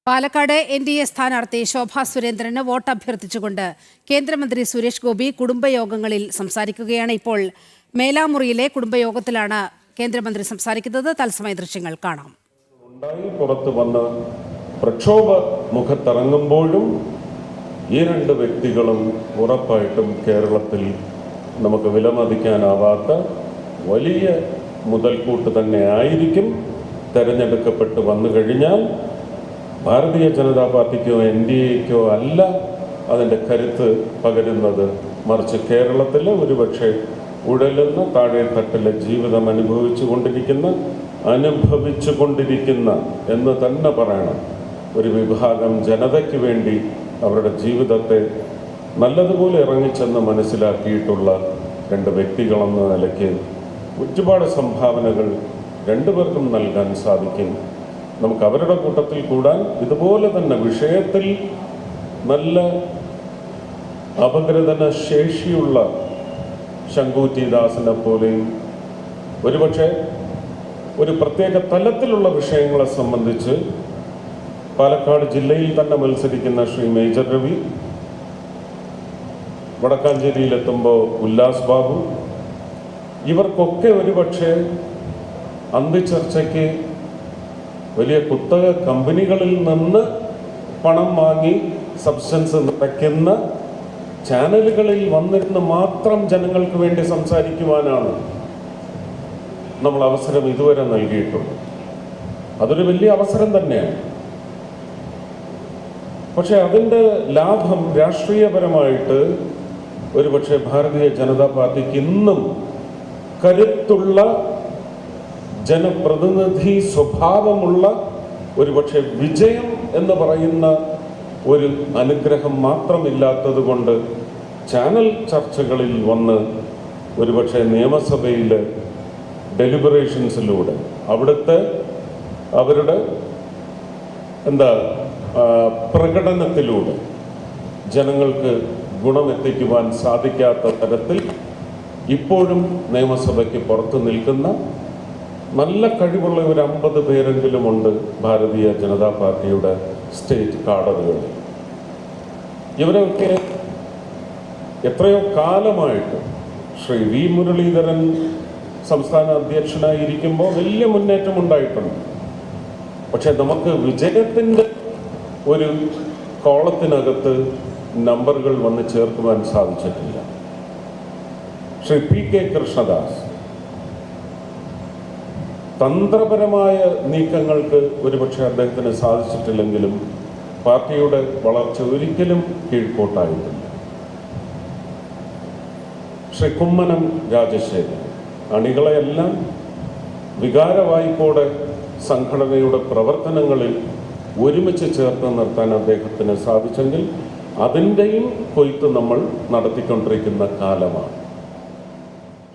Palakkad NDA സ്ഥാനാർത്ഥി ശോഭാ സുരേന്ദ്രന് vote അഭ്യർത്ഥിച്ചുകൊണ്ട് കേന്ദ്രമന്ത്രി സുരേഷ് ഗോപി കുടുംബയോഗങ്ങളിൽ സംസാരിക്കുകയാണ്. ഇപ്പോൾ മേലാമുറിയിലെ കുടുംബയോഗത്തിലാണ് കേന്ദ്രമന്ത്രി സംസാരിക്കുന്നത്. തത്സമയ ദൃശ്യങ്ങൾ കാണാം. പുറത്തു വന്ന പ്രക്ഷോഭ മുഖത്തിറങ്ങുമ്പോഴും ഈ രണ്ട് വ്യക്തികളും ഉറപ്പായിട്ടും കേരളത്തിൽ നമുക്ക് വിലമതിക്കാനാവാത്ത വലിയ മുതൽക്കൂട്ട് തന്നെ ആയിരിക്കും. തെരഞ്ഞെടുക്കപ്പെട്ട് വന്നു കഴിഞ്ഞാൽ ഭാരതീയ ജനതാ പാർട്ടിക്കോ NDAക്കോ അല്ല അതിൻ്റെ കരുത്ത് പകരുന്നത്, മറിച്ച് കേരളത്തിലെ ഒരുപക്ഷെ ഉഴലുന്ന താഴെത്തട്ടിലെ ജീവിതം അനുഭവിച്ചു കൊണ്ടിരിക്കുന്ന എന്ന് തന്നെ പറയണം ഒരു വിഭാഗം ജനതയ്ക്ക് വേണ്ടി അവരുടെ ജീവിതത്തെ നല്ലതുപോലെ ഇറങ്ങിച്ചെന്ന് മനസ്സിലാക്കിയിട്ടുള്ള രണ്ട് വ്യക്തികളെന്ന നിലയ്ക്ക് ഒരുപാട് സംഭാവനകൾ രണ്ടുപേർക്കും നൽകാൻ സാധിക്കും. നമുക്ക് അവരുടെ കൂട്ടത്തിൽ കൂടാൻ, ഇതുപോലെ തന്നെ വിഷയത്തിൽ നല്ല അപഗ്രഥന ശേഷിയുള്ള ശങ്കൂറ്റി ദാസിനെ പോലെയും ഒരുപക്ഷെ ഒരു പ്രത്യേക തലത്തിലുള്ള വിഷയങ്ങളെ സംബന്ധിച്ച് പാലക്കാട് ജില്ലയിൽ തന്നെ മത്സരിക്കുന്ന ശ്രീ മേജർ രവി, വടക്കാഞ്ചേരിയിലെത്തുമ്പോൾ ഉല്ലാസ് ബാബു, ഇവർക്കൊക്കെ ഒരുപക്ഷെ അന്തിച്ചർച്ചയ്ക്ക് വലിയ കുത്തക കമ്പനികളിൽ നിന്ന് പണം വാങ്ങി സബ്സ്റ്റൻസ് നിറയ്ക്കുന്ന ചാനലുകളിൽ വന്നിരുന്ന് മാത്രം ജനങ്ങൾക്ക് വേണ്ടി സംസാരിക്കുവാനാണ് നമ്മൾ അവസരം ഇതുവരെ നൽകിയിട്ടുള്ളത്. അതൊരു വലിയ അവസരം തന്നെയാണ്. പക്ഷെ അതിൻ്റെ ലാഭം രാഷ്ട്രീയപരമായിട്ട് ഒരുപക്ഷെ ഭാരതീയ ജനതാ പാർട്ടിക്ക് ഇന്നും കരുത്തുള്ള ജനപ്രതിനിധി സ്വഭാവമുള്ള ഒരുപക്ഷെ വിജയം എന്ന് പറയുന്ന ഒരു അനുഗ്രഹം മാത്രമില്ലാത്തത് കൊണ്ട് ചാനൽ ചർച്ചകളിൽ വന്ന് ഒരുപക്ഷെ നിയമസഭയിൽ ഡെലിബറേഷൻസിലൂടെ അവിടുത്തെ അവരുടെ പ്രകടനത്തിലൂടെ ജനങ്ങൾക്ക് ഗുണമെത്തിക്കുവാൻ സാധിക്കാത്ത തരത്തിൽ ഇപ്പോഴും നിയമസഭയ്ക്ക് പുറത്തു നിൽക്കുന്ന നല്ല കഴിവുള്ള ഒരു 50 പേരെങ്കിലുമുണ്ട് ഭാരതീയ ജനതാ പാർട്ടിയുടെ സ്റ്റേറ്റ് കാഡറുകളിൽ. ഇവരൊക്കെ എത്രയോ കാലമായിട്ട് ശ്രീ V. മുരളീധരൻ സംസ്ഥാന അധ്യക്ഷനായിരിക്കുമ്പോൾ വലിയ മുന്നേറ്റം ഉണ്ടായിട്ടുണ്ട്. പക്ഷെ നമുക്ക് വിജയത്തിൻ്റെ ഒരു കോളത്തിനകത്ത് നമ്പറുകൾ വന്ന് ചേർക്കുവാൻ സാധിച്ചിട്ടില്ല. ശ്രീ P. K. കൃഷ്ണദാസ് തന്ത്രപരമായ നീക്കങ്ങൾക്ക് ഒരുപക്ഷെ അദ്ദേഹത്തിന് സാധിച്ചിട്ടില്ലെങ്കിലും പാർട്ടിയുടെ വളർച്ച ഒരിക്കലും കീഴ്പോട്ടായിട്ടില്ല. ശ്രീ കുമ്മനം രാജശേഖരൻ അണികളെയെല്ലാം വികാരവായ്പോടെ സംഘടനയുടെ പ്രവർത്തനങ്ങളിൽ ഒരുമിച്ച് ചേർത്ത് നിർത്താൻ അദ്ദേഹത്തിന് സാധിച്ചെങ്കിൽ അതിൻ്റെയും കൊയ്ത്ത് നമ്മൾ നടത്തിക്കൊണ്ടിരിക്കുന്ന കാലമാണ്.